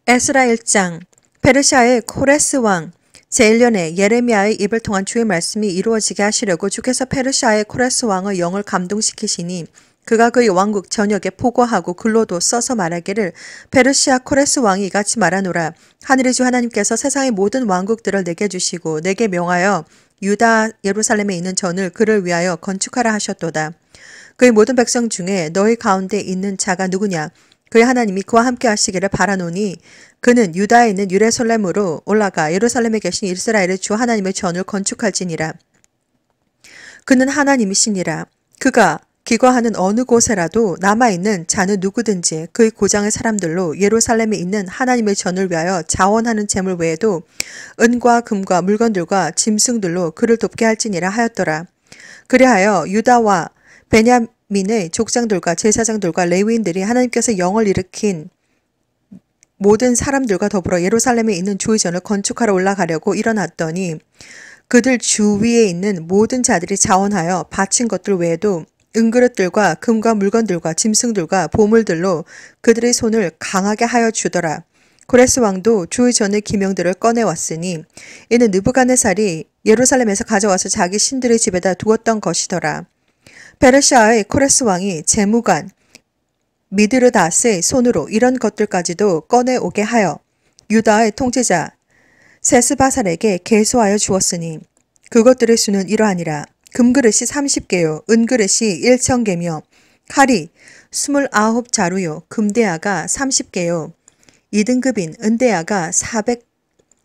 에스라 1장. 페르시아의 코레스 왕 제1년에 예레미야의 입을 통한 주의 말씀이 이루어지게 하시려고 주께서 페르시아의 코레스 왕의 영을 감동시키시니 그가 그의 왕국 전역에 포고하고 글로도 써서 말하기를 페르시아 코레스 왕이 이같이 말하노라. 하늘의 주 하나님께서 세상의 모든 왕국들을 내게 주시고 내게 명하여 유다 예루살렘에 있는 전을 그를 위하여 건축하라 하셨도다. 그의 모든 백성 중에 너희 가운데 있는 자가 누구냐? 그의 하나님이 그와 함께 하시기를 바라노니 그는 유다에 있는 예루살렘으로 올라가 예루살렘에 계신 이스라엘의 주 하나님의 전을 건축할지니라. 그는 하나님이시니라. 그가 기거하는 어느 곳에라도 남아있는 자는 누구든지 그의 고장의 사람들로 예루살렘에 있는 하나님의 전을 위하여 자원하는 재물 외에도 은과 금과 물건들과 짐승들로 그를 돕게 할지니라 하였더라. 그리하여 유다와 베냐민의 족장들과 제사장들과 레위인들이 하나님께서 영을 일으킨 모든 사람들과 더불어 예루살렘에 있는 주의 전을 건축하러 올라가려고 일어났더니 그들 주위에 있는 모든 자들이 자원하여 바친 것들 외에도 은그릇들과 금과 물건들과 짐승들과 보물들로 그들의 손을 강하게 하여 주더라. 고레스 왕도 주의 전의 기명들을 꺼내왔으니 이는 느부갓네살이 예루살렘에서 가져와서 자기 신들의 집에다 두었던 것이더라. 페르시아의 코레스 왕이 재무관 미드르닷의 손으로 이런 것들까지도 꺼내오게 하여 유다의 통치자 세스바살에게 계수하여 주었으니 그것들의 수는 이러하니라. 금그릇이 30개요 은그릇이 1000개며 칼이 29자루요 금대야가 30개요 2등급인 은대야가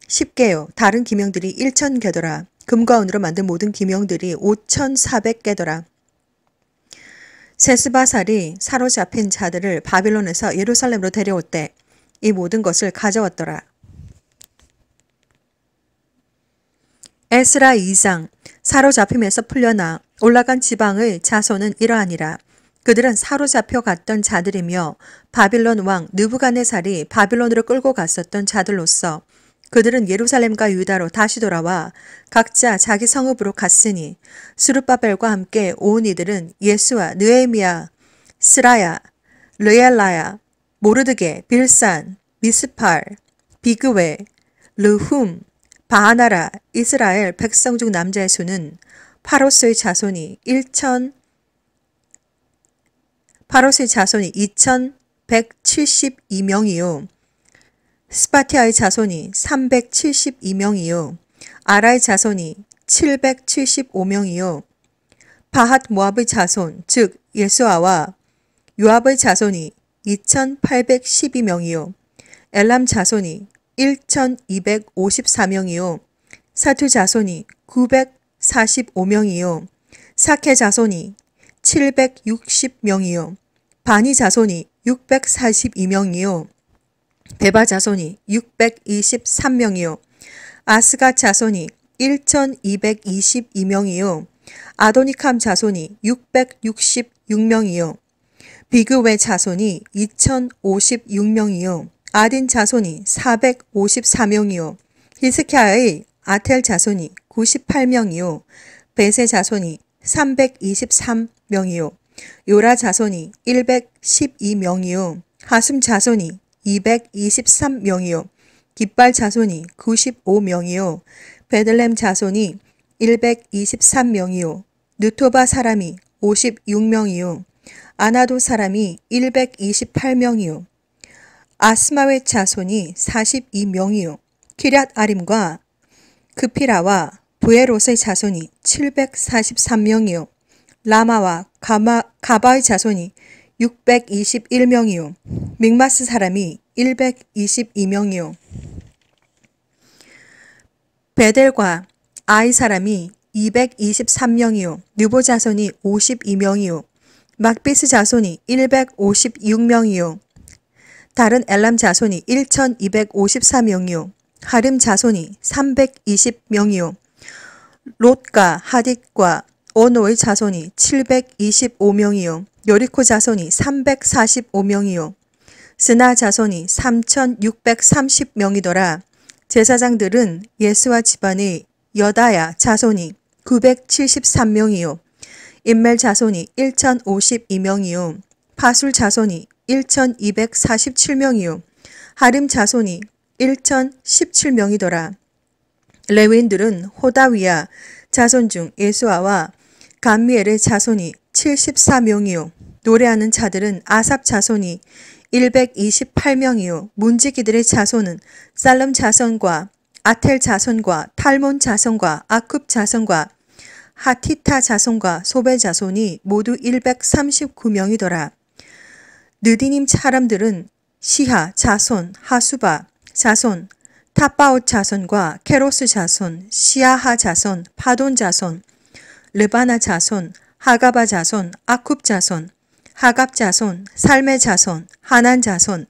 410개요 다른 기명들이 1000개더라. 금과 은으로 만든 모든 기명들이 5400개더라. 세스바살이 사로잡힌 자들을 바빌론에서 예루살렘으로 데려올 때 이 모든 것을 가져왔더라. 에스라 2장. 사로잡힘에서 풀려나 올라간 지방의 자손은 이러하니라. 그들은 사로잡혀 갔던 자들이며 바빌론 왕 느부갓네살이 바빌론으로 끌고 갔었던 자들로서 그들은 예루살렘과 유다로 다시 돌아와 각자 자기 성읍으로 갔으니 스룹바벨과 함께 온 이들은 예수와 느헤미야, 스라야, 르엘라야, 모르드게, 빌산, 미스팔, 비그웨, 르훔, 바하나라, 이스라엘 백성 중 남자의 수는 파로스의 자손이 2172명이요. 스파티아의 자손이 372명이요. 아라의 자손이 775명이요. 바핫 모압의 자손 즉 예수아와 요압의 자손이 2812명이요. 엘람 자손이 1254명이요. 사투 자손이 945명이요. 사케 자손이 760명이요. 바니 자손이 642명이요. 베바 자손이 623명이요. 아스가 자손이 1222명이요. 아도니캄 자손이 666명이요. 비그웨 자손이 2056명이요. 아딘 자손이 454명이요. 히스키야의 아텔 자손이 98명이요. 베세 자손이 323명이요. 요라 자손이 112명이요. 하숨 자손이 223명이요. 깃발 자손이 95명이요. 베들렘 자손이 123명이요. 느토바 사람이 56명이요. 아나도 사람이 128명이요. 아스마웻 자손이 42명이요. 키럇 아림과 그피라와 부에롯의 자손이 743명이요. 라마와 가바의 자손이 621명이요. 믹마스 사람이 122명이요. 베델과 아이 사람이 223명이요. 느보 자손이 52명이요. 막비스 자손이 156명이요. 다른 엘람 자손이 1254명이요. 하림 자손이 320명이요. 롯과 하딧과 오노의 자손이 725명이요. 요리코 자손이 345명이요. 스나 자손이 3630명이더라. 제사장들은 예수와 집안의 여다야 자손이 973명이요. 인멜 자손이 1052명이요. 파술 자손이 1247명이요. 하림 자손이 1017명이더라. 레위인들은 호다위야 자손 중 예수아와 감미엘의 자손이 74명이요. 노래하는 자들은 아삽 자손이 128명이요. 문지기들의 자손은 살름 자손과 아텔 자손과 탈몬 자손과 아쿱 자손과 하티타 자손과 소베 자손이 모두 139명이더라. 느디님 사람들은 시하 자손, 하수바 자손, 타바옷 자손과 케로스 자손, 시아하 자손, 파돈 자손, 르바나 자손, 하가바 자손, 아쿱 자손, 하갑 자손, 살메 자손, 하난 자손,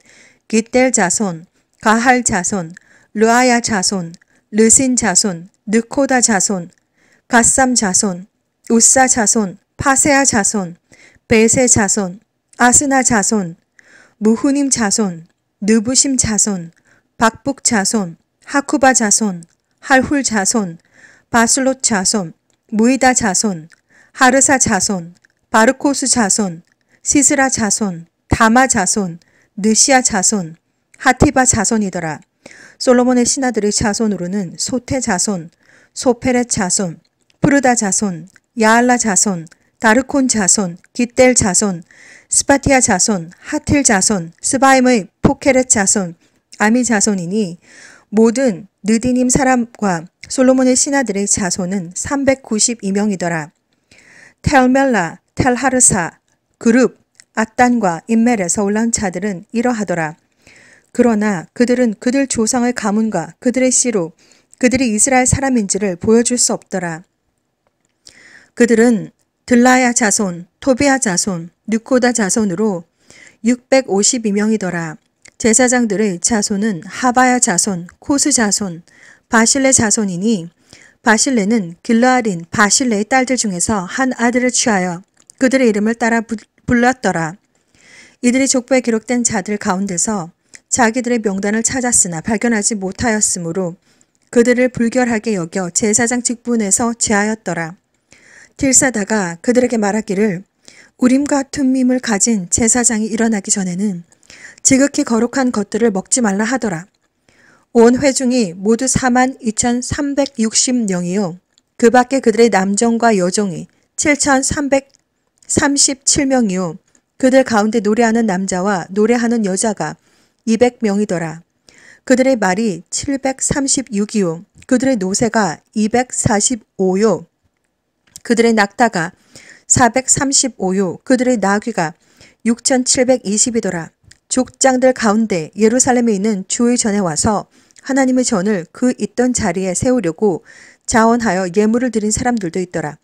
기델 자손, 가할 자손, 르아야 자손, 르신 자손, 느코다 자손, 갓삼 자손, 우사 자손, 파세아 자손, 베세 자손, 아스나 자손, 무후님 자손, 느부심 자손, 박북 자손, 하쿠바 자손, 할훌 자손, 바슬롯 자손, 무이다 자손, 하르사 자손, 바르코스 자손, 시스라 자손, 다마 자손, 느시아 자손, 하티바 자손이더라. 솔로몬의 신하들의 자손으로는 소테 자손, 소페렛 자손, 푸르다 자손, 야알라 자손, 다르콘 자손, 기델 자손, 스파티아 자손, 하틸 자손, 스바임의 포케렛 자손, 아미 자손이니 모든 느디님 사람과 솔로몬의 신하들의 자손은 392명이더라. 텔멜라, 텔하르사, 그룹, 아단과 인멜에서 올라온 자들은 이러하더라. 그러나 그들은 그들 조상의 가문과 그들의 씨로 그들이 이스라엘 사람인지를 보여줄 수 없더라. 그들은 들라야 자손, 토비아 자손, 느코다 자손으로 652명이더라. 제사장들의 자손은 하바야 자손, 코스 자손, 바실레 자손이니 바실레는 길르아린 바실레의 딸들 중에서 한 아들을 취하여 그들의 이름을 따라 불렀더라. 이들이 족보에 기록된 자들 가운데서 자기들의 명단을 찾았으나 발견하지 못하였으므로 그들을 불결하게 여겨 제사장 직분에서 제하였더라. 딜사다가 그들에게 말하기를 우림과 툼밈을 가진 제사장이 일어나기 전에는 지극히 거룩한 것들을 먹지 말라 하더라. 온 회중이 모두 42,360명이요. 그 밖에 그들의 남종과 여종이 7,337명이요. 그들 가운데 노래하는 남자와 노래하는 여자가 200명이더라. 그들의 말이 736이요. 그들의 노새가 245요. 그들의 낙타가 435요. 그들의 나귀가 6,720이더라. 족장들 가운데 예루살렘에 있는 주의 전에 와서 하나님의 전을 그 있던 자리에 세우려고 자원하여 예물을 드린 사람들도 있더라.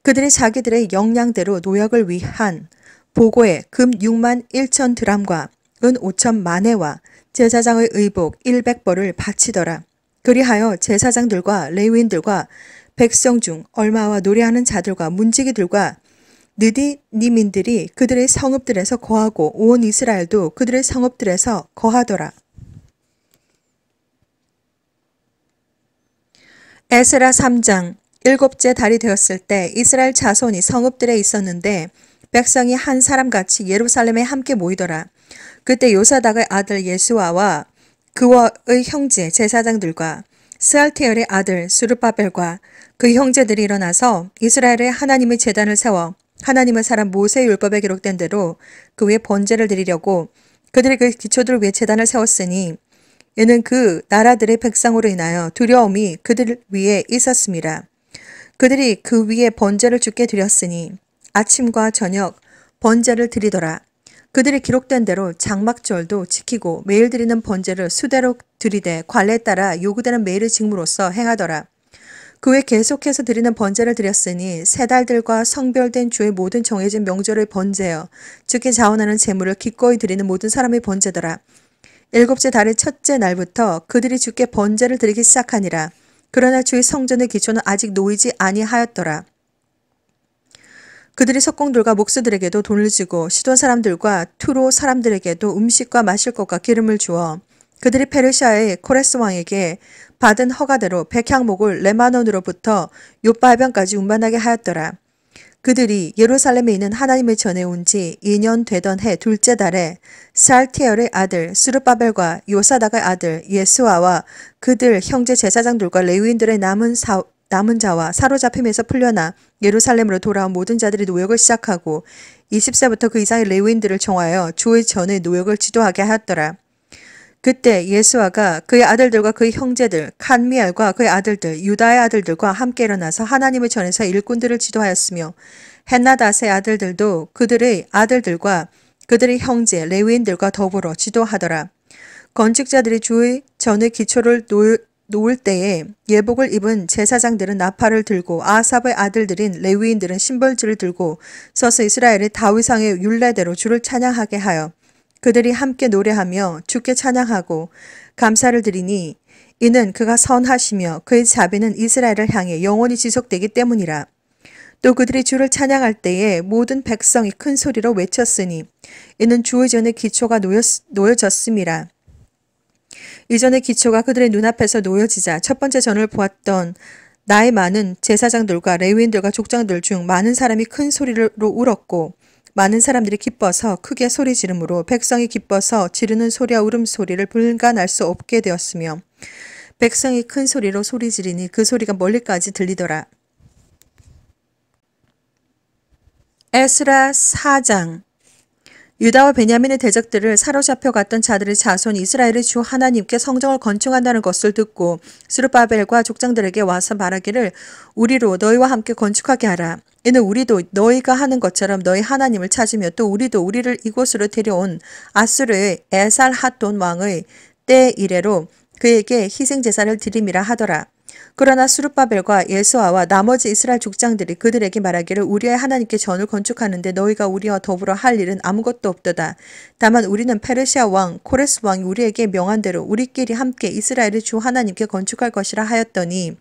그들이 자기들의 역량대로 노역을 위한 보고에 금 6만 1천 드람과 은 5천 마네와 제사장의 의복 100벌을 바치더라. 그리하여 제사장들과 레위인들과 백성 중 얼마와 노래하는 자들과 문지기들과 느디님인들이 그들의 성읍들에서 거하고 온 이스라엘도 그들의 성읍들에서 거하더라. 에스라 3장. 7째 달이 되었을 때 이스라엘 자손이 성읍들에 있었는데 백성이 한 사람같이 예루살렘에 함께 모이더라. 그때 요사닥의 아들 예수아와 그와의 형제 제사장들과 스알티엘의 아들 스룹바벨과 그 형제들이 일어나서 이스라엘의 하나님의 제단을 세워 하나님의 사람 모세의 율법에 기록된 대로 그 위에 번제를 드리려고 그들이 그 기초들 위에 제단을 세웠으니 이는 그 나라들의 백성으로 인하여 두려움이 그들 위에 있었습니다. 그들이 그 위에 번제를 주께 드렸으니 아침과 저녁 번제를 드리더라. 그들이 기록된 대로 장막절도 지키고 매일 드리는 번제를 수대로 드리되 관례에 따라 요구되는 매일의 직무로서 행하더라. 그 외 계속해서 드리는 번제를 드렸으니 세 달들과 성별된 주의 모든 정해진 명절의 번제여 주께 자원하는 제물을 기꺼이 드리는 모든 사람의 번제더라. 7째 달의 첫째 날부터 그들이 주께 번제를 드리기 시작하니라. 그러나 주의 성전의 기초는 아직 놓이지 아니하였더라. 그들이 석공들과 목수들에게도 돈을 주고 시돈 사람들과 투로 사람들에게도 음식과 마실 것과 기름을 주어 그들이 페르시아의 코레스 왕에게 받은 허가대로 백향목을 레바논으로부터 요빠 해변까지 운반하게 하였더라. 그들이 예루살렘에 있는 하나님을 전해온 지 2년 되던 해 둘째 달에 살티엘의 아들 스룹바벨과 요사닥의 아들 예수아와 그들 형제 제사장들과 레위인들의 남은 자와 사로잡힘에서 풀려나 예루살렘으로 돌아온 모든 자들이 노역을 시작하고 20세부터 그 이상의 레위인들을 청하여 주의 전의 노역을 지도하게 하였더라. 그때 예수아가 그의 아들들과 그의 형제들 칸미엘과 그의 아들들 유다의 아들들과 함께 일어나서 하나님을 전해서 일꾼들을 지도하였으며 헨나닷의 아들들도 그들의 아들들과 그들의 형제 레위인들과 더불어 지도하더라. 건축자들이 주의 전의 기초를 놓을 때에 예복을 입은 제사장들은 나팔을 들고 아삽의 아들들인 레위인들은 신벌주를 들고 서서 이스라엘의 다윗왕의 율례대로 주를 찬양하게 하여 그들이 함께 노래하며 주께 찬양하고 감사를 드리니 이는 그가 선하시며 그의 자비는 이스라엘을 향해 영원히 지속되기 때문이라. 또 그들이 주를 찬양할 때에 모든 백성이 큰 소리로 외쳤으니 이는 주의 전의 기초가 놓여졌음이라. 이전의 기초가 그들의 눈앞에서 놓여지자 첫 번째 전을 보았던 나이 많은 제사장들과 레위인들과 족장들 중 많은 사람이 큰 소리로 울었고 많은 사람들이 기뻐서 크게 소리 지르므로 백성이 기뻐서 지르는 소리와 울음소리를 분간할 수 없게 되었으며 백성이 큰 소리로 소리 지르니 그 소리가 멀리까지 들리더라. 에스라 4장. 유다와 베냐민의 대적들을 사로잡혀 갔던 자들의 자손 이스라엘의 주 하나님께 성정을 건축한다는 것을 듣고 스룹바벨과 족장들에게 와서 말하기를 우리로 너희와 함께 건축하게 하라. 이는 우리도 너희가 하는 것처럼 너희 하나님을 찾으며 또 우리도 우리를 이곳으로 데려온 아수르의 에살핫돈 왕의 때 이래로 그에게 희생제사를 드림이라 하더라. 그러나 스룹바벨과 예수아와 나머지 이스라엘 족장들이 그들에게 말하기를 우리의 하나님께 전을 건축하는데 너희가 우리와 더불어 할 일은 아무것도 없도다. 다만 우리는 페르시아 왕 코레스 왕이 우리에게 명한 대로 우리끼리 함께 이스라엘의 주 하나님께 건축할 것이라 하였더니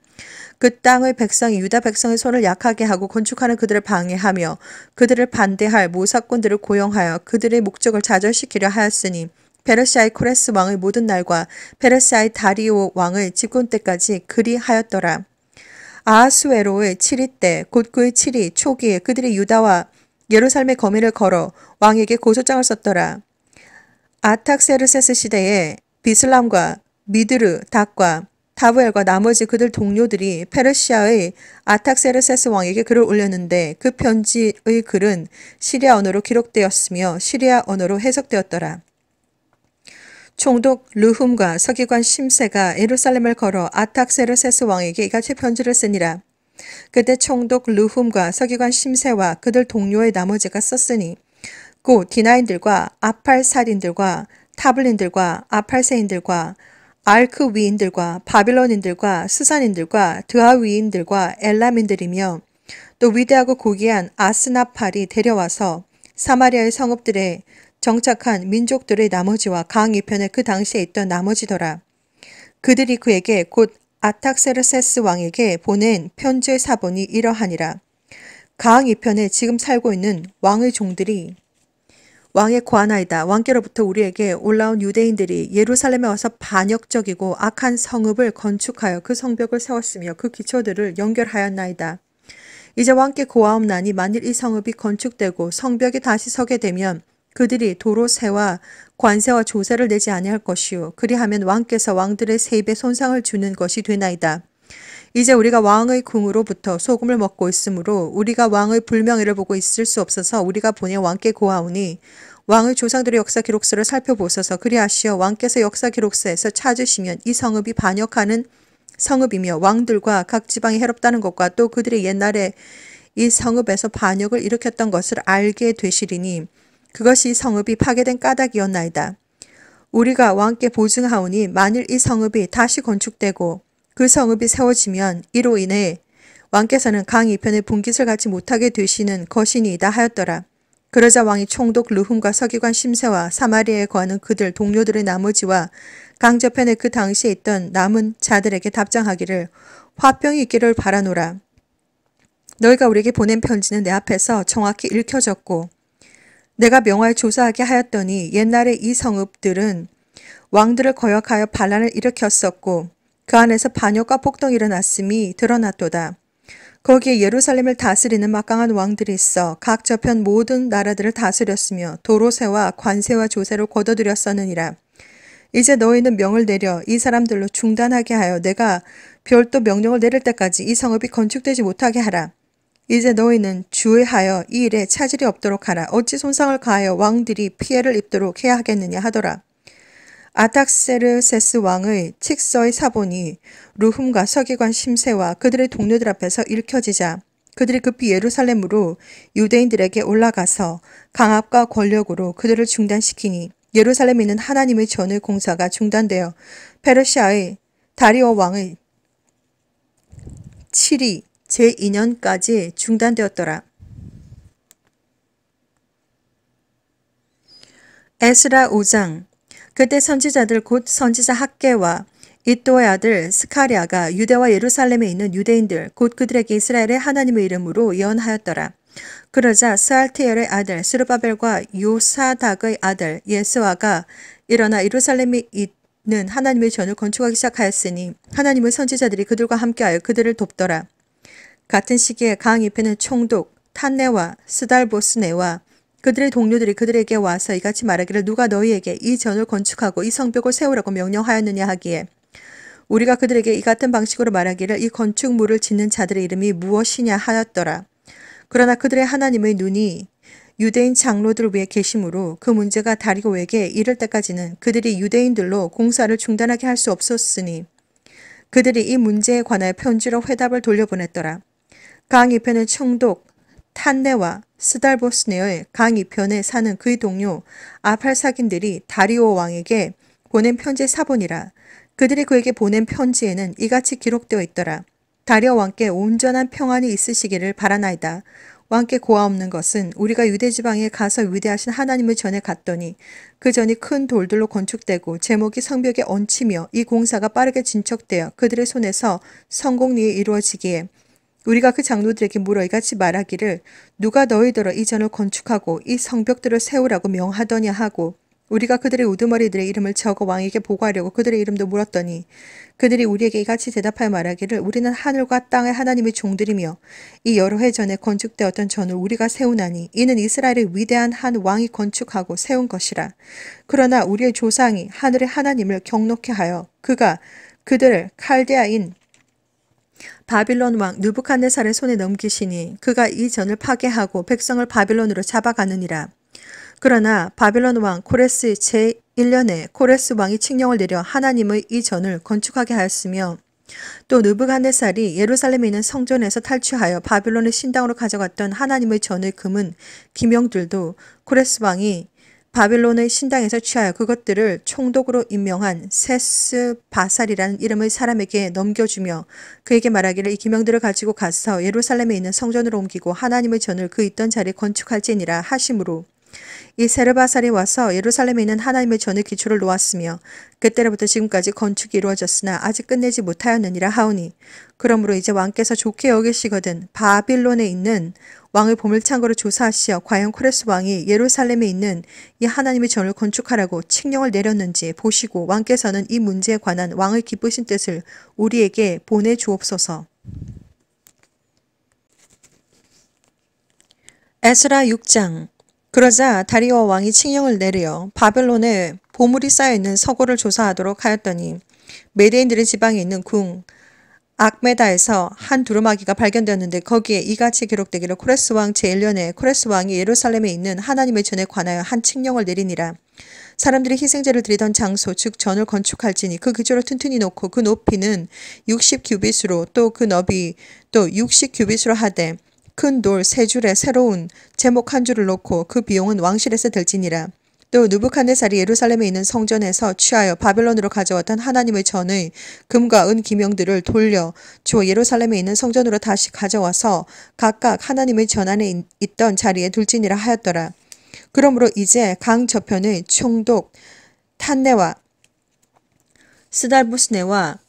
그 땅의 백성이 유다 백성의 손을 약하게 하고 건축하는 그들을 방해하며 그들을 반대할 모사꾼들을 고용하여 그들의 목적을 좌절시키려 하였으니 페르시아의 코레스 왕의 모든 날과 페르시아의 다리오 왕의 집권 때까지 그리하였더라. 아하수에로의 7위 때 곧 그의 7위 초기에 그들이 유다와 예루살렘의 거민을 걸어 왕에게 고소장을 썼더라. 아탁세르세스 시대에 비슬람과 미드르 닥과 다부엘과 나머지 그들 동료들이 페르시아의 아탁세르세스 왕에게 글을 올렸는데 그 편지의 글은 시리아 언어로 기록되었으며 시리아 언어로 해석되었더라. 총독 르훔과 서기관 심세가 예루살렘을 걸어 아탁세르세스 왕에게 이같이 편지를 쓰니라. 그때 총독 르훔과 서기관 심세와 그들 동료의 나머지가 썼으니 곧 디나인들과 아팔살인들과 타블린들과 아팔세인들과 알크위인들과 바빌론인들과 수산인들과 드하위인들과 엘람인들이며 또 위대하고 고귀한 아스나팔이 데려와서 사마리아의 성읍들에 정착한 민족들의 나머지와 강 이편에 그 당시에 있던 나머지더라. 그들이 그에게 곧 아탁세르세스 왕에게 보낸 편지의 사본이 이러하니라. 강 이편에 지금 살고 있는 왕의 종들이 왕의 고하나이다. 왕께로부터 우리에게 올라온 유대인들이 예루살렘에 와서 반역적이고 악한 성읍을 건축하여 그 성벽을 세웠으며 그 기초들을 연결하였나이다. 이제 왕께 고하옵나니 만일 이 성읍이 건축되고 성벽이 다시 서게 되면 그들이 도로 세와 관세와 조세를 내지 아니할 것이요 그리하면 왕께서 왕들의 세입에 손상을 주는 것이 되나이다. 이제 우리가 왕의 궁으로부터 소금을 먹고 있으므로 우리가 왕의 불명예를 보고 있을 수 없어서 우리가 보내 왕께 고하오니 왕의 조상들의 역사 기록서를 살펴보소서. 그리하시어 왕께서 역사 기록서에서 찾으시면 이 성읍이 반역하는 성읍이며 왕들과 각 지방이 해롭다는 것과 또 그들이 옛날에 이 성읍에서 반역을 일으켰던 것을 알게 되시리니 그것이 이 성읍이 파괴된 까닭이었나이다. 우리가 왕께 보증하오니 만일 이 성읍이 다시 건축되고 그 성읍이 세워지면 이로 인해 왕께서는 강 이편에 분깃을 갖지 못하게 되시는 것이니이다 하였더라. 그러자 왕이 총독 르훔과 서기관 심세와 사마리아에 거하는 그들 동료들의 나머지와 강 저편에 그 당시에 있던 남은 자들에게 답장하기를 화평이 있기를 바라노라. 너희가 우리에게 보낸 편지는 내 앞에서 정확히 읽혀졌고 내가 명하여 조사하게 하였더니 옛날에 이 성읍들은 왕들을 거역하여 반란을 일으켰었고 그 안에서 반역과 폭동이 일어났음이 드러났도다. 거기에 예루살렘을 다스리는 막강한 왕들이 있어 각 저편 모든 나라들을 다스렸으며 도로세와 관세와 조세를 거둬들였었느니라. 이제 너희는 명을 내려 이 사람들로 중단하게 하여 내가 별도 명령을 내릴 때까지 이 성읍이 건축되지 못하게 하라. 이제 너희는 주의하여 이 일에 차질이 없도록 하라. 어찌 손상을 가하여 왕들이 피해를 입도록 해야 하겠느냐 하더라. 아닥세르세스 왕의 칙서의 사본이 루훔과 서기관 심세와 그들의 동료들 앞에서 읽혀지자 그들이 급히 예루살렘으로 유대인들에게 올라가서 강압과 권력으로 그들을 중단시키니 예루살렘에 있는 하나님의 전의 공사가 중단되어 페르시아의 다리오 왕의 7위 제2년까지 중단되었더라. 에스라 5장. 그때 선지자들 곧 선지자 학개와 이또의 아들 스가랴가 유대와 예루살렘에 있는 유대인들 곧 그들에게 이스라엘의 하나님의 이름으로 예언하였더라. 그러자 스알티엘의 아들 스르바벨과 요사닥의 아들 예스와가 일어나 예루살렘에 있는 하나님의 전을 건축하기 시작하였으니 하나님의 선지자들이 그들과 함께하여 그들을 돕더라. 같은 시기에 강 이편의 총독 탄네와 스달보스네와 그들의 동료들이 그들에게 와서 이같이 말하기를 누가 너희에게 이 전을 건축하고 이 성벽을 세우라고 명령하였느냐 하기에 우리가 그들에게 이 같은 방식으로 말하기를 이 건축물을 짓는 자들의 이름이 무엇이냐 하였더라. 그러나 그들의 하나님의 눈이 유대인 장로들을 위해 계심으로 그 문제가 다리고에게 이를 때까지는 그들이 유대인들로 공사를 중단하게 할 수 없었으니 그들이 이 문제에 관하여 편지로 회답을 돌려보냈더라. 강 이편의 총독 탄네와 스달보스네의 강 이편에 사는 그의 동료 아팔사긴들이 다리오 왕에게 보낸 편지의 사본이라. 그들이 그에게 보낸 편지에는 이같이 기록되어 있더라. 다리오 왕께 온전한 평안이 있으시기를 바라나이다. 왕께 고아없는 것은 우리가 유대지방에 가서 위대하신 하나님의 전에 갔더니 그 전이 큰 돌들로 건축되고 제목이 성벽에 얹히며 이 공사가 빠르게 진척되어 그들의 손에서 성공리에 이루어지기에 우리가 그 장로들에게 물어 이같이 말하기를 누가 너희더러 이 전을 건축하고 이 성벽들을 세우라고 명하더냐 하고 우리가 그들의 우두머리들의 이름을 적어 왕에게 보고하려고 그들의 이름도 물었더니 그들이 우리에게 이같이 대답하여 말하기를 우리는 하늘과 땅의 하나님의 종들이며 이 여러 해 전에 건축되었던 전을 우리가 세우나니 이는 이스라엘의 위대한 한 왕이 건축하고 세운 것이라. 그러나 우리의 조상이 하늘의 하나님을 경노케 하여 그가 그들을 칼데아인 바빌론 왕 느부갓네살의 손에 넘기시니 그가 이 전을 파괴하고 백성을 바빌론으로 잡아가느니라. 그러나 바빌론 왕 코레스 제1년에 코레스 왕이 칙령을 내려 하나님의 이 전을 건축하게 하였으며 또 느부갓네살이 예루살렘에 있는 성전에서 탈취하여 바빌론의 신당으로 가져갔던 하나님의 전의 금은 기명들도 코레스 왕이 바빌론의 신당에서 취하여 그것들을 총독으로 임명한 세스바살이라는 이름의 사람에게 넘겨주며 그에게 말하기를 이 기명들을 가지고 가서 예루살렘에 있는 성전으로 옮기고 하나님의 전을 그 있던 자리에 건축할지니라 하심으로 이 세르바살이 와서 예루살렘에 있는 하나님의 전의 기초를 놓았으며 그때로부터 지금까지 건축이 이루어졌으나 아직 끝내지 못하였느니라 하오니 그러므로 이제 왕께서 좋게 여기시거든 바빌론에 있는 왕의 보물창고를 조사하시어 과연 코레스 왕이 예루살렘에 있는 이 하나님의 전을 건축하라고 칙령을 내렸는지 보시고 왕께서는 이 문제에 관한 왕의 기쁘신 뜻을 우리에게 보내주옵소서. 에스라 6장. 그러자 다리오 왕이 칙령을 내려 바벨론에 보물이 쌓여있는 서고를 조사하도록 하였더니 메대인들의 지방에 있는 궁 악메다에서 한 두루마기가 발견되었는데 거기에 이같이 기록되기를 코레스 왕 제1년에 코레스 왕이 예루살렘에 있는 하나님의 전에 관하여 한 칙령을 내리니라. 사람들이 희생제를 드리던 장소 즉 전을 건축할지니 그 기초를 튼튼히 놓고 그 높이는 60규빗으로 또 그 너비 또 60규빗으로 하되 큰 돌 세 줄에 새로운 제목 한 줄을 놓고 그 비용은 왕실에서 들지니라. 또 느부갓네살이 예루살렘에 있는 성전에서 취하여 바벨론으로 가져왔던 하나님의 전의 금과 은 기명들을 돌려 주어 예루살렘에 있는 성전으로 다시 가져와서 각각 하나님의 전 안에 있던 자리에 둘지니라 하였더라. 그러므로 이제 강 저편의 총독 탄네와 스달부스네와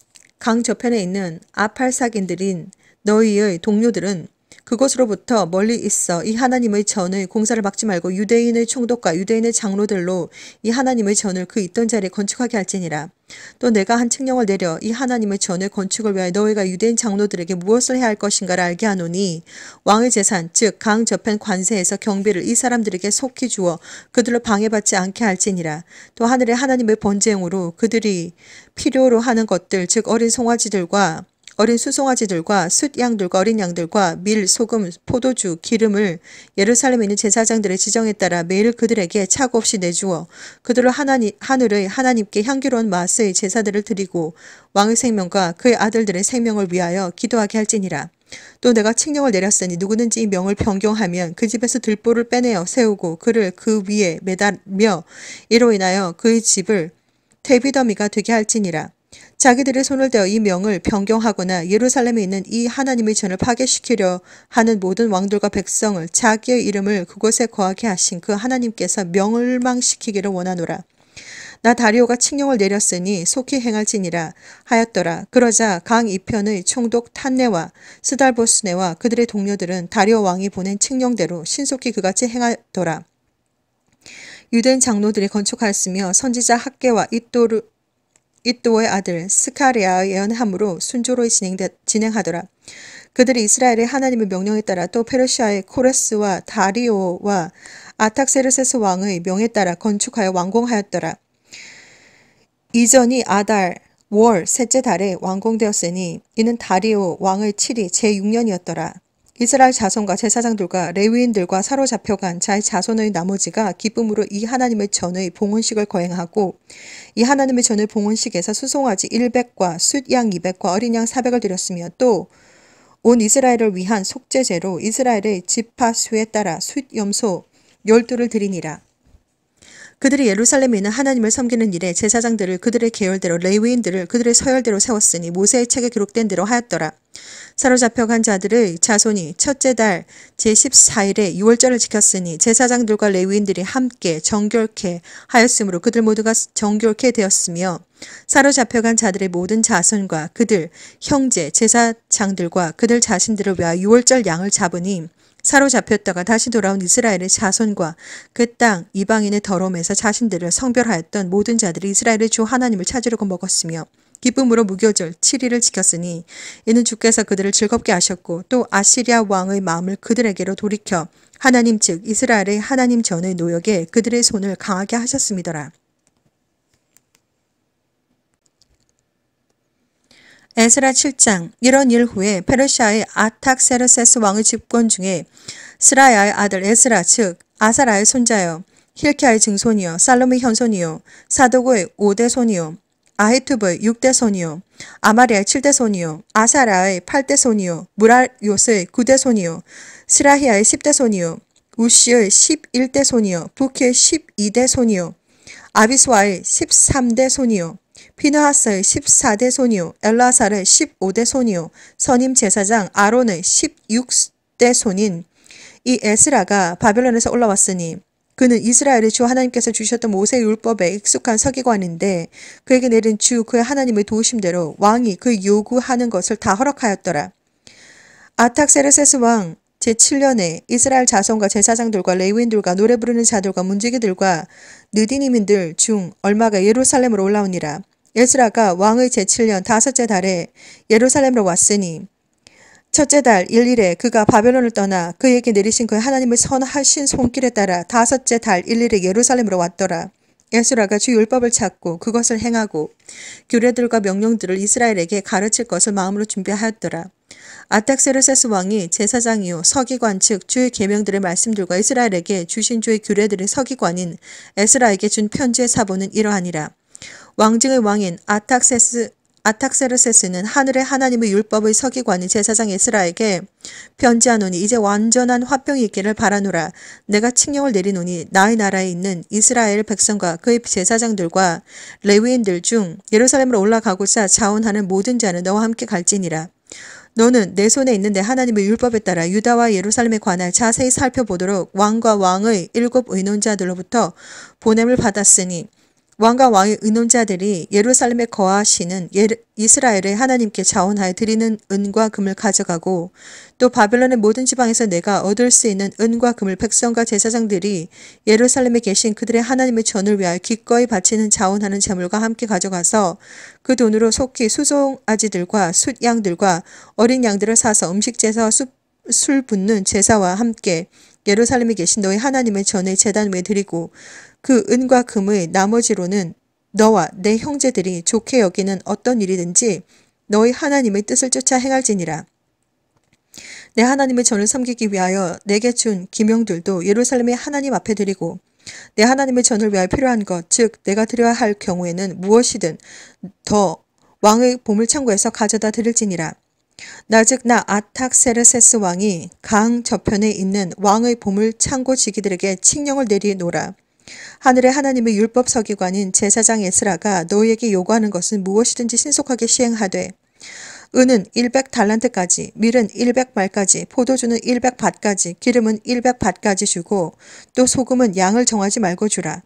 강 저편에 있는 아팔사긴들인 너희의 동료들은 그곳으로부터 멀리 있어 이 하나님의 전의 공사를 막지 말고 유대인의 총독과 유대인의 장로들로 이 하나님의 전을 그 있던 자리에 건축하게 할지니라. 또 내가 한 칙령을 내려 이 하나님의 전의 건축을 위하여 너희가 유대인 장로들에게 무엇을 해야 할 것인가를 알게 하노니 왕의 재산 즉 강 저편 관세에서 경비를 이 사람들에게 속히 주어 그들로 방해받지 않게 할지니라. 또 하늘의 하나님의 번제용으로 그들이 필요로 하는 것들 즉 어린 송아지들과 어린 수송아지들과 숫양들과 어린 양들과 밀, 소금, 포도주, 기름을 예루살렘에 있는 제사장들의 지정에 따라 매일 그들에게 차고 없이 내주어 그들로 하늘의 하나님께 향기로운 맛의 제사들을 드리고 왕의 생명과 그의 아들들의 생명을 위하여 기도하게 할지니라. 또 내가 칙령을 내렸으니 누구든지 이 명을 변경하면 그 집에서 들보를 빼내어 세우고 그를 그 위에 매달며 이로 인하여 그의 집을 퇴비더미가 되게 할지니라. 자기들의 손을 대어 이 명을 변경하거나 예루살렘에 있는 이 하나님의 전을 파괴시키려 하는 모든 왕들과 백성을 자기의 이름을 그곳에 거하게 하신 그 하나님께서 멸망시키기를 원하노라. 나 다리오가 칙령을 내렸으니 속히 행할지니라 하였더라. 그러자 강 이편의 총독 탄네와 스달보스네와 그들의 동료들은 다리오 왕이 보낸 칙령대로 신속히 그같이 행하더라. 유대인 장로들이 건축하였으며 선지자 학개와 이또의 아들 스카리아의 예언함으로 순조로이 진행하더라. 그들이 이스라엘의 하나님의 명령에 따라 또 페르시아의 코레스와 다리오와 아탁세르세스 왕의 명에 따라 건축하여 완공하였더라. 이전이 아달 월 셋째 달에 완공되었으니 이는 다리오 왕의 7이 제6년이었더라. 이스라엘 자손과 제사장들과 레위인들과 사로잡혀간 자의 자손의 나머지가 기쁨으로 이 하나님의 전의 봉헌식을 거행하고 이 하나님의 전의 봉헌식에서 수송아지 100과 숫양 200과 어린 양 400을 드렸으며 또 온 이스라엘을 위한 속죄제로 이스라엘의 지파수에 따라 숫염소 12를 드리니라. 그들이 예루살렘에 있는 하나님을 섬기는 일에 제사장들을 그들의 계열대로 레위인들을 그들의 서열대로 세웠으니 모세의 책에 기록된 대로 하였더라. 사로잡혀간 자들의 자손이 첫째 달 제14일에 유월절을 지켰으니 제사장들과 레위인들이 함께 정결케 하였으므로 그들 모두가 정결케 되었으며 사로잡혀간 자들의 모든 자손과 그들 형제 제사장들과 그들 자신들을 위하여 유월절 양을 잡으니 사로잡혔다가 다시 돌아온 이스라엘의 자손과 그 땅 이방인의 더러움에서 자신들을 성별하였던 모든 자들이 이스라엘의 주 하나님을 찾으려고 먹었으며 기쁨으로 무교절 7일을 지켰으니 이는 주께서 그들을 즐겁게 하셨고 또 아시리아 왕의 마음을 그들에게로 돌이켜 하나님 즉 이스라엘의 하나님 전의 노역에 그들의 손을 강하게 하셨음이더라. 에스라 7장. 이런 일 후에 페르시아의 아탁세르세스 왕의 집권 중에 스라야의 아들 에스라 즉 아사라의 손자여 힐키야의 증손이요 살롬의 현손이요 사도고의 5대 손이요 아히투브의 6대 손이요 아마리아의 7대 손이요 아사라의 8대 손이요 무라요스의 9대 손이요 스라히야의 10대 손이요 우시의 11대 손이요 부키의 12대 손이요 아비스와의 13대 손이요 피느하스의 14대 손이요 엘라살의 15대 손이요 선임 제사장 아론의 16대 손인 이 에스라가 바벨론에서 올라왔으니 그는 이스라엘의 주 하나님께서 주셨던 모세의 율법에 익숙한 서기관인데 그에게 내린 주 그의 하나님의 도우심대로 왕이 그 요구하는 것을 다 허락하였더라. 아탁세르세스 왕 제7년에 이스라엘 자손과 제사장들과 레위인들과 노래 부르는 자들과 문지기들과 느디님인들 중 얼마가 예루살렘으로 올라오니라. 에스라가 왕의 제7년 다섯째 달에 예루살렘으로 왔으니 첫째 달 1일에 그가 바벨론을 떠나 그에게 내리신 그의 하나님의 선하신 손길에 따라 다섯째 달 1일에 예루살렘으로 왔더라. 에스라가 주 율법을 찾고 그것을 행하고 규례들과 명령들을 이스라엘에게 가르칠 것을 마음으로 준비하였더라. 아탁세르세스 왕이 제사장이요 서기관 즉 주의 계명들의 말씀들과 이스라엘에게 주신 주의 규례들의 서기관인 에스라에게 준 편지의 사본은 이러하니라. 왕중의 왕인 아탁세르세스는 하늘의 하나님의 율법의 서기관인 제사장 에스라에게 편지하노니 이제 완전한 화평이 있기를 바라노라. 내가 칙령을 내리노니 나의 나라에 있는 이스라엘 백성과 그의 제사장들과 레위인들 중 예루살렘으로 올라가고자 자원하는 모든 자는 너와 함께 갈지니라. 너는 내 손에 있는 내 하나님의 율법에 따라 유다와 예루살렘에 관하여 자세히 살펴보도록 왕과 왕의 7 의논자들로부터 보냄을 받았으니 왕과 왕의 의논자들이 예루살렘에 거하시는 이스라엘의 하나님께 자원하여 드리는 은과 금을 가져가고 또 바벨론의 모든 지방에서 내가 얻을 수 있는 은과 금을 백성과 제사장들이 예루살렘에 계신 그들의 하나님의 전을 위하여 기꺼이 바치는 자원하는 제물과 함께 가져가서 그 돈으로 속히 수송아지들과 숫양들과 어린 양들을 사서 음식 제사와 술 붓는 제사와 함께 예루살렘에 계신 너희 하나님의 전의 제단 위에 드리고 그 은과 금의 나머지로는 너와 내 형제들이 좋게 여기는 어떤 일이든지 너희 하나님의 뜻을 쫓아 행할지니라. 내 하나님의 전을 섬기기 위하여 내게 준 기명들도 예루살렘의 하나님 앞에 드리고 내 하나님의 전을 위하여 필요한 것, 즉 내가 드려야 할 경우에는 무엇이든 더 왕의 보물창고에서 가져다 드릴지니라. 나 즉 나 아탁세르세스 왕이 강 저편에 있는 왕의 보물 창고 지기들에게 칙령을 내리노라. 하늘의 하나님의 율법 서기관인 제사장 에스라가 너희에게 요구하는 것은 무엇이든지 신속하게 시행하되 은은 100달란트까지, 밀은 100말까지, 포도주는 100밭까지, 기름은 100밭까지 주고 또 소금은 양을 정하지 말고 주라.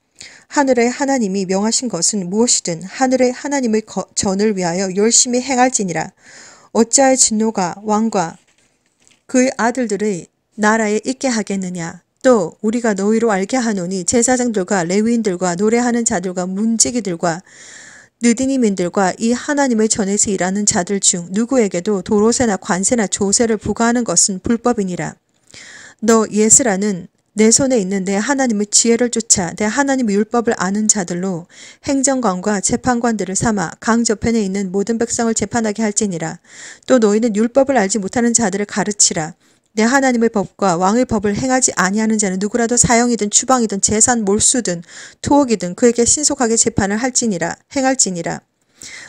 하늘의 하나님이 명하신 것은 무엇이든 하늘의 하나님의 전을 위하여 열심히 행할지니라. 어찌하여 진노가 왕과 그의 아들들의 나라에 있게 하겠느냐. 또 우리가 너희로 알게 하노니 제사장들과 레위인들과 노래하는 자들과 문지기들과 느디님인들과 이 하나님의 전에서 일하는 자들 중 누구에게도 도로세나 관세나 조세를 부과하는 것은 불법이니라. 너 예스라는 내 손에 있는 내 하나님의 지혜를 쫓아 내 하나님의 율법을 아는 자들로 행정관과 재판관들을 삼아 강 저편에 있는 모든 백성을 재판하게 할지니라. 또 너희는 율법을 알지 못하는 자들을 가르치라. 내 하나님의 법과 왕의 법을 행하지 아니하는 자는 누구라도 사형이든 추방이든 재산 몰수든 투옥이든 그에게 신속하게 재판을 행할지니라.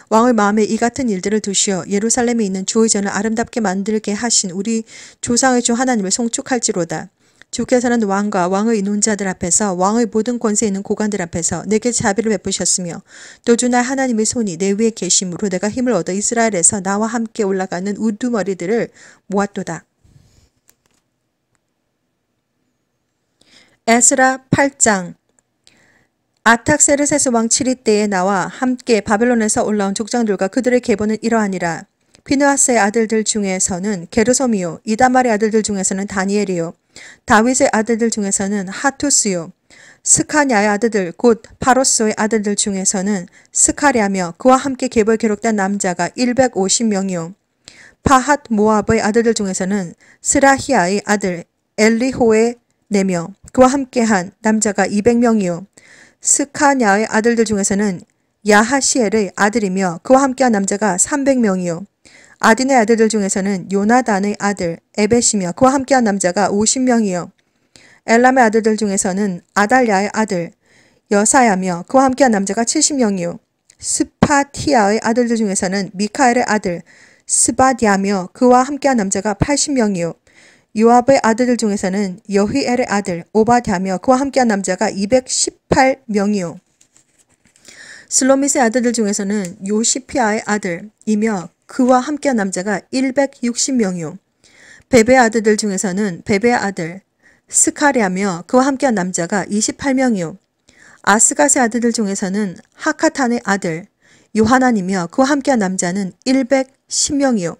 왕의 마음에 이 같은 일들을 두시어 예루살렘에 있는 주의 전을 아름답게 만들게 하신 우리 조상의 주 하나님을 송축할지로다. 주께서는 왕과 왕의 의논자들 앞에서 왕의 모든 권세 있는 고관들 앞에서 내게 자비를 베푸셨으며 또 주 나 하나님의 손이 내 위에 계심으로 내가 힘을 얻어 이스라엘에서 나와 함께 올라가는 우두머리들을 모았도다. 에스라 8장. 아탁세르세스 왕 7위 때에 나와 함께 바벨론에서 올라온 족장들과 그들의 계보는 이러하니라. 피느하스의 아들들 중에서는 게르솜이요, 이다말의 아들들 중에서는 다니엘이요, 다윗의 아들들 중에서는 하투스요, 스카냐의 아들들 곧 파로스의 아들들 중에서는 스카랴며 그와 함께 계보에 기록된 남자가 150명이요, 파핫 모압의 아들들 중에서는 스라히아의 아들 엘리호의 4명, 그와 함께한 남자가 200명이요. 스카냐의 아들들 중에서는 야하시엘의 아들이며 그와 함께한 남자가 300명이요. 아딘의 아들들 중에서는 요나단의 아들 에벳이며 그와 함께한 남자가 50명이요. 엘람의 아들들 중에서는 아달랴의 아들 여사야며 그와 함께한 남자가 70명이요. 스파티아의 아들들 중에서는 미카엘의 아들 스바디아며 그와 함께한 남자가 80명이요. 요압의 아들들 중에서는 여히엘의 아들 오바댜며 그와 함께한 남자가 218명이요. 슬로밋의 아들들 중에서는 요시피아의 아들이며 그와 함께한 남자가 160명이요. 베베의 아들들 중에서는 베베의 아들 스카랴며 그와 함께한 남자가 28명이요. 아스갓의 아들들 중에서는 하카탄의 아들 요하난이며 그와 함께한 남자는 110명이요.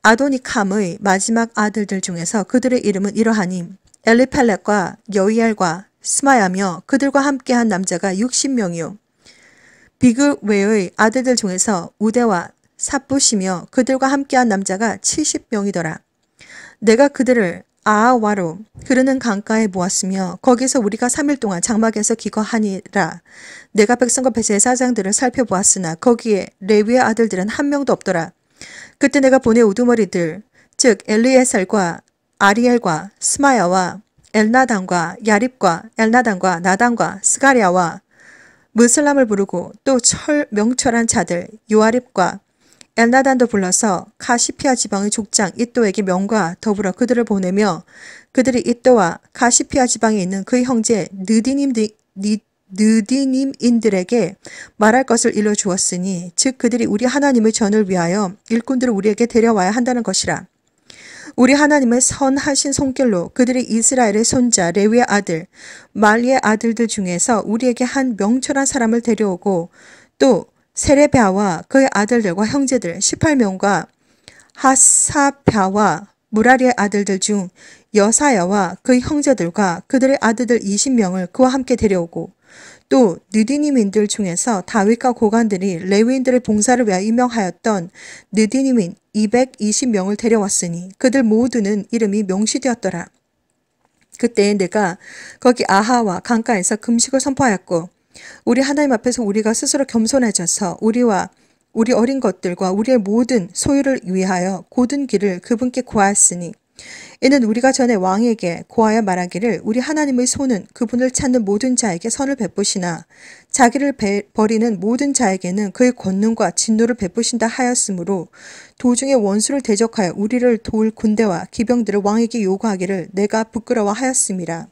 아도니캄의 마지막 아들들 중에서 그들의 이름은 이러하니 엘리펠렛과 여이엘과 스마야며 그들과 함께한 남자가 60명이요. 비그웨의 아들들 중에서 우데와 삽부시며 그들과 함께한 남자가 70명이더라. 내가 그들을 아하와로 흐르는 강가에 모았으며 거기서 우리가 3일 동안 장막에서 기거하니라. 내가 백성과 제사장들을 살펴보았으나 거기에 레위의 아들들은 한 명도 없더라. 그때 내가 보내 우두머리들 즉 엘리에셀과 아리엘과 스마야와 엘나단과 야립과 엘나단과 나단과 스가랴와 무슬람을 부르고 또 명철한 자들 요아립과 엘나단도 불러서 카시피아 지방의 족장 이또에게 명과 더불어 그들을 보내며 그들이 이또와 카시피아 지방에 있는 그의 형제 느디님인들에게 말할 것을 일러주었으니 즉 그들이 우리 하나님의 전을 위하여 일꾼들을 우리에게 데려와야 한다는 것이라. 우리 하나님의 선하신 손길로 그들이 이스라엘의 손자 레위의 아들 말리의 아들들 중에서 우리에게 한 명철한 사람을 데려오고 또 세레비아와 그의 아들들과 형제들 18명과 하사랴와 무라리의 아들들 중 여사야와 그의 형제들과 그들의 아들들 20명을 그와 함께 데려오고 또 느디님인들 중에서 다윗과 고관들이 레위인들의 봉사를 위하여 임명하였던 느디님인 220명을 데려왔으니 그들 모두는 이름이 명시되었더라. 그때 내가 거기 아하와 강가에서 금식을 선포하였고 우리 하나님 앞에서 우리가 스스로 겸손해져서 우리와 우리 어린 것들과 우리의 모든 소유를 위하여 고든 길을 그분께 구하였으니 이는 우리가 전에 왕에게 고하여 말하기를 우리 하나님의 손은 그분을 찾는 모든 자에게 선을 베푸시나 자기를 버리는 모든 자에게는 그의 권능과 진노를 베푸신다 하였으므로 도중에 원수를 대적하여 우리를 도울 군대와 기병들을 왕에게 요구하기를 내가 부끄러워하였음이라.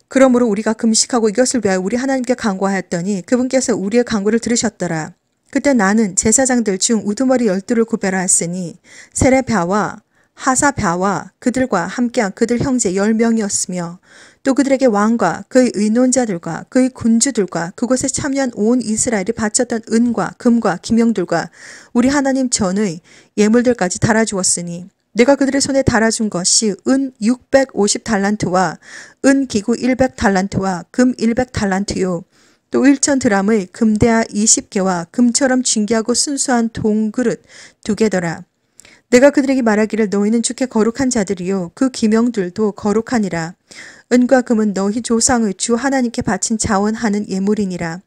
그러므로 우리가 금식하고 이것을 위하여 우리 하나님께 간구하였더니 그분께서 우리의 간구를 들으셨더라. 그때 나는 제사장들 중 우두머리 12를 구별하였으니 세레비아와 하사랴와 그들과 함께한 그들 형제 10명이었으며 또 그들에게 왕과 그의 의논자들과 그의 군주들과 그곳에 참여한 온 이스라엘이 바쳤던 은과 금과 기명들과 우리 하나님 전의 예물들까지 달아주었으니 내가 그들의 손에 달아준 것이 은 650달란트와 은 기구 100달란트와 금 100달란트요. 또 1000드람의 금대야 20개와 금처럼 진귀하고 순수한 동그릇 2개더라. 내가 그들에게 말하기를 너희는 주께 거룩한 자들이요 그 기명들도 거룩하니라. 은과 금은 너희 조상의 주 하나님께 바친 자원하는 예물이니라.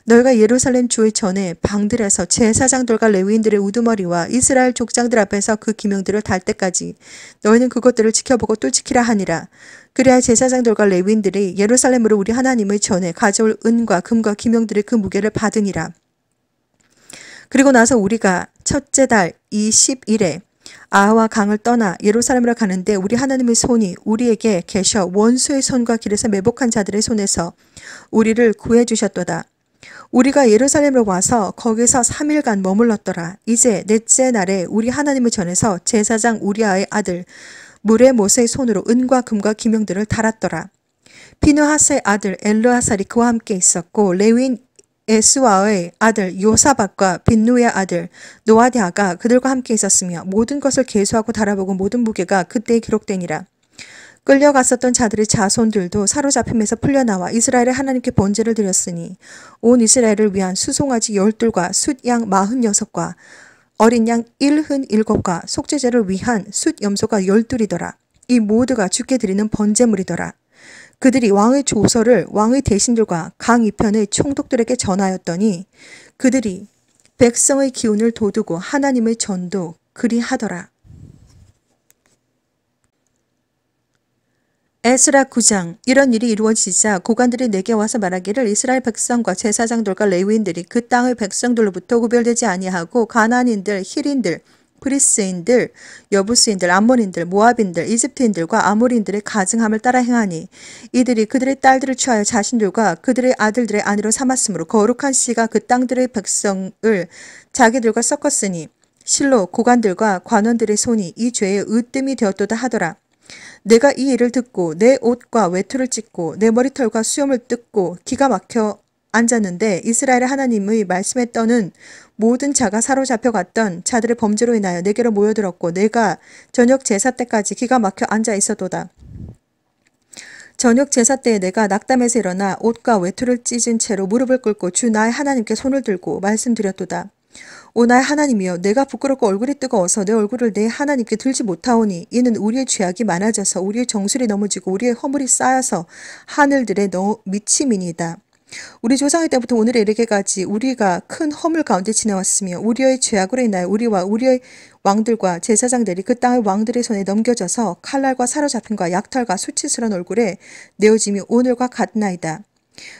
너희가 예루살렘 주의 전에 방들에서 제사장들과 레위인들의 우두머리와 이스라엘 족장들 앞에서 그 기명들을 달 때까지 너희는 그것들을 지켜보고 또 지키라 하니라. 그래야 제사장들과 레위인들이 예루살렘으로 우리 하나님의 전에 가져올 은과 금과 기명들의 그 무게를 받으니라. 그리고 나서 우리가 첫째 달 20일에 아하와 강을 떠나 예루살렘으로 가는데 우리 하나님의 손이 우리에게 계셔 원수의 손과 길에서 매복한 자들의 손에서 우리를 구해 주셨도다. 우리가 예루살렘으로 와서 거기서 3일간 머물렀더라. 이제 넷째 날에 우리 하나님의 전에서 제사장 우리아의 아들 무레모세의 손으로 은과 금과 기명들을 달았더라. 비느하스의 아들 엘르아살이 그와 함께 있었고 레위인 에스와의 아들 요사박과 빈누의 아들 노아디아가 그들과 함께 있었으며 모든 것을 계수하고 달아보고 모든 무게가 그때에 기록되니라. 끌려갔었던 자들의 자손들도 사로잡힘에서 풀려나와 이스라엘의 하나님께 번제를 드렸으니 온 이스라엘을 위한 수송아지 12과 숫양 46과 어린 양 1흔7과 속죄제를 위한 숫염소가 12이더라. 이 모두가 주께 드리는 번제물이더라. 그들이 왕의 조서를 왕의 대신들과 강 이편의 총독들에게 전하였더니 그들이 백성의 기운을 돋우고 하나님의 전도 그리하더라. 에스라 9장. 이런 일이 이루어지자 고관들이 내게 와서 말하기를 이스라엘 백성과 제사장들과 레위인들이 그 땅의 백성들로부터 구별되지 아니하고 가나안인들, 히린들, 브리스인들, 여부스인들, 암몬인들, 모압인들, 이집트인들과 아모리인들의 가증함을 따라 행하니 이들이 그들의 딸들을 취하여 자신들과 그들의 아들들의 아내로 삼았으므로 거룩한 씨가 그 땅들의 백성을 자기들과 섞었으니 실로 고관들과 관원들의 손이 이 죄의 으뜸이 되었도다 하더라. 내가 이 일을 듣고 내 옷과 외투를 찢고 내 머리털과 수염을 뜯고 기가 막혀 앉았는데 이스라엘의 하나님의 말씀에 떠는 모든 자가 사로잡혀 갔던 자들의 범죄로 인하여 내게로 모여들었고 내가 저녁 제사 때까지 기가 막혀 앉아 있었도다. 저녁 제사 때에 내가 낙담에서 일어나 옷과 외투를 찢은 채로 무릎을 꿇고 주 나의 하나님께 손을 들고 말씀드렸도다. 오 나의 하나님이여 내가 부끄럽고 얼굴이 뜨거워서 내 얼굴을 내 하나님께 들지 못하오니 이는 우리의 죄악이 많아져서 우리의 정술이 넘어지고 우리의 허물이 쌓여서 하늘들에 미침이니이다. 우리 조상의 때부터 오늘에 이르게까지 우리가 큰 허물 가운데 지내왔으며 우리의 죄악으로 인하여 우리와 우리의 왕들과 제사장들이 그 땅의 왕들의 손에 넘겨져서 칼날과 사로잡힘과 약탈과 수치스러운 얼굴에 내어짐이 오늘과 같나이다.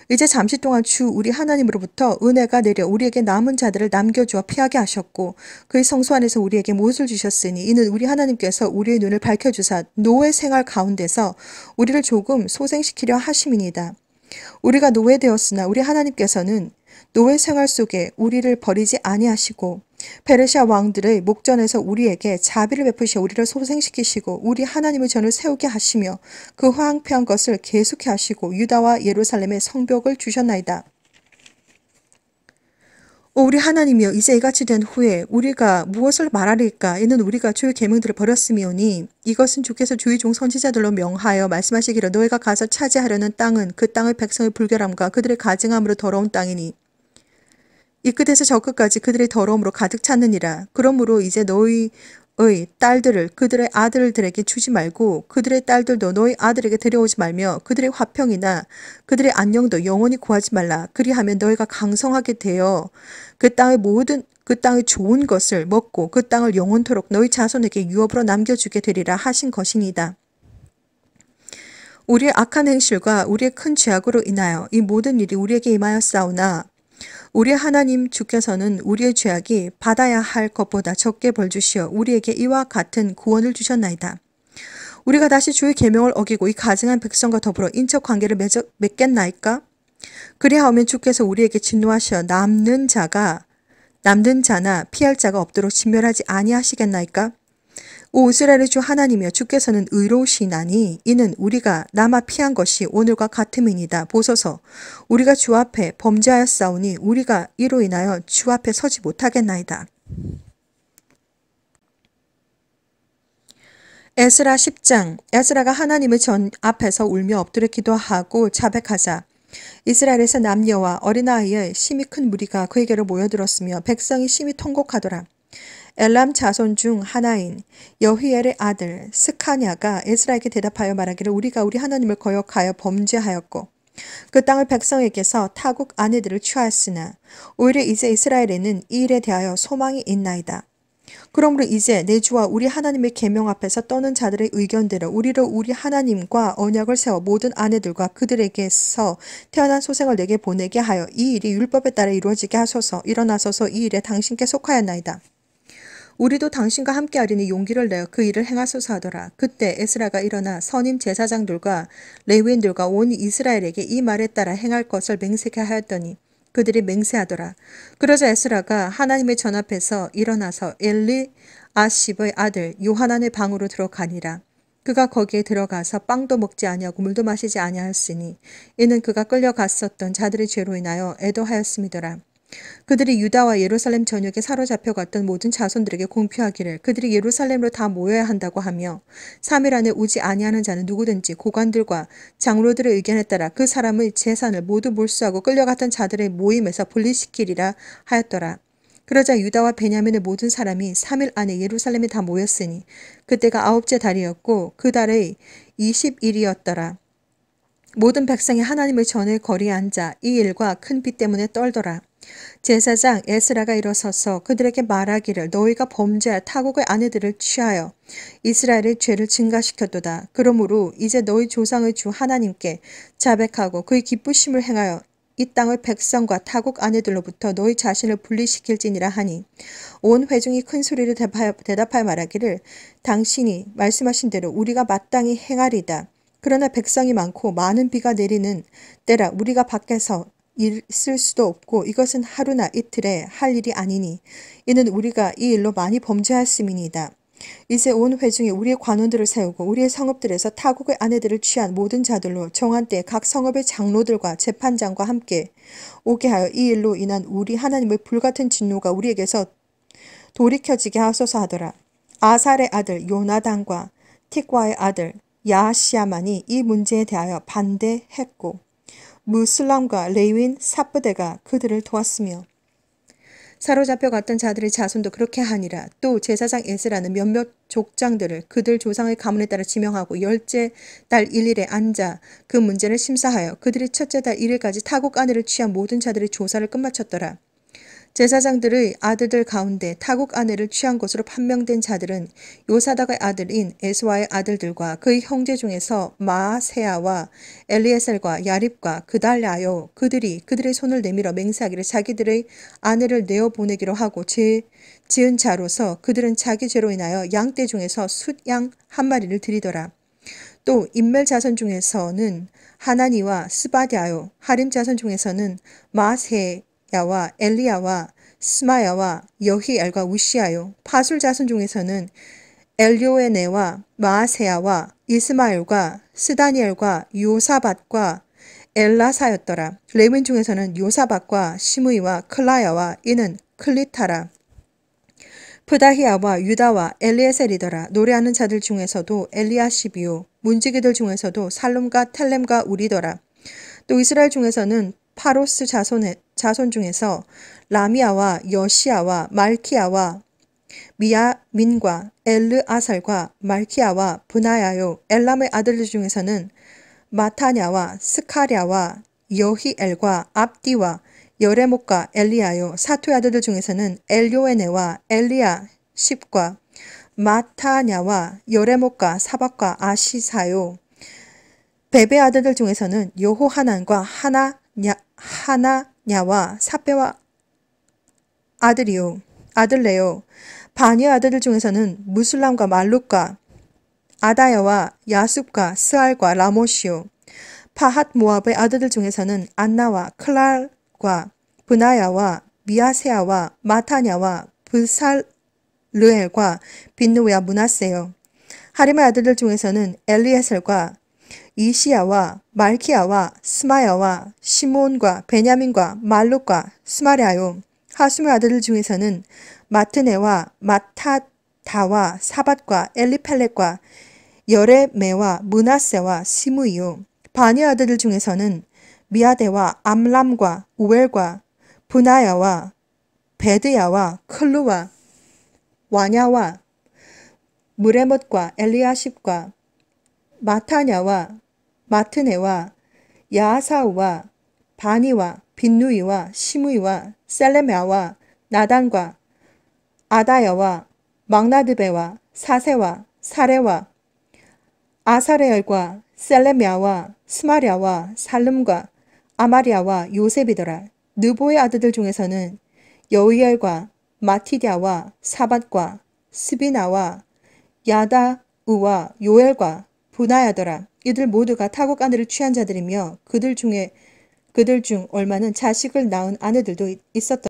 이제 잠시 동안 주 우리 하나님으로부터 은혜가 내려 우리에게 남은 자들을 남겨주어 피하게 하셨고 그의 성소 안에서 우리에게 못을 주셨으니 이는 우리 하나님께서 우리의 눈을 밝혀주사 노예 생활 가운데서 우리를 조금 소생시키려 하심이니이다. 우리가 노예되었으나 우리 하나님께서는 노예 생활 속에 우리를 버리지 아니하시고 페르시아 왕들의 목전에서 우리에게 자비를 베푸시어 우리를 소생시키시고 우리 하나님의 전을 세우게 하시며 그 황폐한 것을 계속해 하시고 유다와 예루살렘에 성벽을 주셨나이다. 오 우리 하나님이여, 이제 이같이 된 후에 우리가 무엇을 말하리까? 이는 우리가 주의 계명들을 버렸음이오니 이것은 주께서 주의 종 선지자들로 명하여 말씀하시기를 너희가 가서 차지하려는 땅은 그 땅의 백성의 불결함과 그들의 가증함으로 더러운 땅이니 이 끝에서 저 끝까지 그들의 더러움으로 가득 찼느니라. 그러므로 이제 너희의 딸들을 그들의 아들들에게 주지 말고 그들의 딸들도 너희 아들에게 데려오지 말며 그들의 화평이나 그들의 안녕도 영원히 구하지 말라. 그리하면 너희가 강성하게 되어 그 땅의 좋은 것을 먹고 그 땅을 영원토록 너희 자손에게 유업으로 남겨주게 되리라 하신 것이니이다. 우리의 악한 행실과 우리의 큰 죄악으로 인하여 이 모든 일이 우리에게 임하였사오나 우리 하나님 주께서는 우리의 죄악이 받아야 할 것보다 적게 벌주시어 우리에게 이와 같은 구원을 주셨나이다. 우리가 다시 주의 계명을 어기고 이 가증한 백성과 더불어 인척 관계를 맺겠나이까? 그리하오면 주께서 우리에게 진노하시어 남는 자나 피할 자가 없도록 진멸하지 아니하시겠나이까? 오 이스라엘의 주 하나님이여, 주께서는 의로우시나니 이는 우리가 남아 피한 것이 오늘과 같음이니이다. 보소서, 우리가 주 앞에 범죄하였사오니 우리가 이로 인하여 주 앞에 서지 못하겠나이다. 에스라 10장. 에스라가 하나님의 전 앞에서 울며 엎드려 기도하고 자백하자 이스라엘에서 남녀와 어린아이의 심히 큰 무리가 그에게로 모여들었으며 백성이 심히 통곡하더라. 엘람 자손 중 하나인 여휘엘의 아들 스카냐가 에스라에게 대답하여 말하기를 우리가 우리 하나님을 거역하여 범죄하였고 그 땅을 백성에게서 타국 아내들을 취하였으나 오히려 이제 이스라엘에는 이 일에 대하여 소망이 있나이다. 그러므로 이제 내 주와 우리 하나님의 계명 앞에서 떠는 자들의 의견대로 우리로 우리 하나님과 언약을 세워 모든 아내들과 그들에게서 태어난 소생을 내게 보내게 하여 이 일이 율법에 따라 이루어지게 하소서. 일어나소서. 이 일에 당신께 속하였나이다. 우리도 당신과 함께하리니 용기를 내어 그 일을 행하소서 하더라. 그때 에스라가 일어나 선임 제사장들과 레위인들과 온 이스라엘에게 이 말에 따라 행할 것을 맹세케 하였더니 그들이 맹세하더라. 그러자 에스라가 하나님의 전 앞에서 일어나서 엘리아십의 아들 요하난의 방으로 들어가니라. 그가 거기에 들어가서 빵도 먹지 아니하고 물도 마시지 아니하였으니 이는 그가 끌려갔었던 자들의 죄로 인하여 애도하였음이더라. 그들이 유다와 예루살렘 전역에 사로잡혀 갔던 모든 자손들에게 공표하기를 그들이 예루살렘으로 다 모여야 한다고 하며 3일 안에 오지 아니하는 자는 누구든지 고관들과 장로들의 의견에 따라 그 사람의 재산을 모두 몰수하고 끌려갔던 자들의 모임에서 분리시키리라 하였더라. 그러자 유다와 베냐민의 모든 사람이 3일 안에 예루살렘에 다 모였으니 그때가 9째 달이었고 그 달의 20일이었더라. 모든 백성이 하나님의 전에 거리에 앉아 이 일과 큰 비 때문에 떨더라. 제사장 에스라가 일어서서 그들에게 말하기를 너희가 범죄할 타국의 아내들을 취하여 이스라엘의 죄를 증가시켰도다. 그러므로 이제 너희 조상의 주 하나님께 자백하고 그의 기쁘심을 행하여 이 땅의 백성과 타국 아내들로부터 너희 자신을 분리시킬지니라 하니 온 회중이 큰 소리로 대답하여 말하기를 당신이 말씀하신 대로 우리가 마땅히 행하리다. 그러나 백성이 많고 많은 비가 내리는 때라 우리가 밖에서 있을 수도 없고 이것은 하루나 이틀에 할 일이 아니니 이는 우리가 이 일로 많이 범죄하였음이니이다. 이제 온 회중에 우리의 관원들을 세우고 우리의 성읍들에서 타국의 아내들을 취한 모든 자들로 정한 때에 각 성읍의 장로들과 재판장과 함께 오게 하여 이 일로 인한 우리 하나님의 불같은 진노가 우리에게서 돌이켜지게 하소서 하더라. 아살의 아들 요나단과 틱과의 아들 야시야만이 이 문제에 대하여 반대했고 무슬람과 레위인 삽브데가 그들을 도왔으며 사로잡혀 갔던 자들의 자손도 그렇게 하니라. 또 제사장 에스라는 몇몇 족장들을 그들 조상의 가문에 따라 지명하고 10째 달 1일에 앉아 그 문제를 심사하여 그들이 첫째 달 1일까지 타국 아내를 취한 모든 자들의 조사를 끝마쳤더라. 제사장들의 아들들 가운데 타국 아내를 취한 것으로 판명된 자들은 요사닥의 아들인 에스와의 아들들과 그의 형제 중에서 마세야와 엘리에셀과 야립과 그달랴요. 그들이 그들의 손을 내밀어 맹세하기를 자기들의 아내를 내어보내기로 하고 지은 자로서 그들은 자기 죄로 인하여 양떼 중에서 숫양 한 마리를 드리더라. 또 인멜 자손 중에서는 하나니와 스바디아요. 하림 자손 중에서는 마세 야와 엘리야와 스마야와 여히엘과 우시아요. 파술 자손 중에서는 엘요에네와 마아세야와 이스마엘과 스다니엘과 요사밧과 엘라사였더라. 레위인 중에서는 요사밧과 시므이와 클라야와 이는 클리타라. 프다히야와 유다와 엘리에셀이더라. 노래하는 자들 중에서도 엘리야십이요. 문지기들 중에서도 살룸과 텔렘과 우리더라. 또 이스라엘 중에서는 파로스 자손 중에서 라미아와 여시아와 말키야와 미야민과 엘르아살과 말키야와 브나야요. 엘람의 아들들 중에서는 마타냐와 스카랴와 여히엘과 압디와 여레목과 엘리야요. 사토의 아들들 중에서는 엘요에네와 엘리야십과 마타냐와 여레목과 사박과 아시사요. 베베 아들들 중에서는 여호하난과 하나냐와 사베와 아들레요. 바니의 아들들 중에서는 무술람과 말룩과 아다야와 야숲과 스알과 라모시요. 파핫 모압의 아들들 중에서는 안나와 클랄과 브나야와 미아세야와 마타냐와 브살르엘과 빈누야 문하세요. 하림의 아들들 중에서는 엘리에셀과 이시야와 말키야와 스마야와 시몬과 베냐민과 말룩과 스마랴요. 하숨의 아들들 중에서는 마트네와 마타다와 사밧과 엘리펠렛과 여레메와 문하세와 시므이요. 바니의 아들들 중에서는 미아데와 암람과 우엘과 브나야와 베드야와 클루와 와냐와 무레못과 엘리야십과 마타냐와 마트네와 야하사우와 바니와 빈누이와 시므이와 셀레메아와 나단과 아다야와 막나드베와 사세와 사레와 아사레엘과 셀레미아와 스마랴와 살름과 아마리아와 요셉이더라. 느보의 아들들 중에서는 여이엘과 마티디아와 사밧과 스비나와 야다우와 요엘과 부나야더라. 이들 모두가 타국 아내를 취한 자들이며 그들 중 얼마는 자식을 낳은 아내들도 있었더라.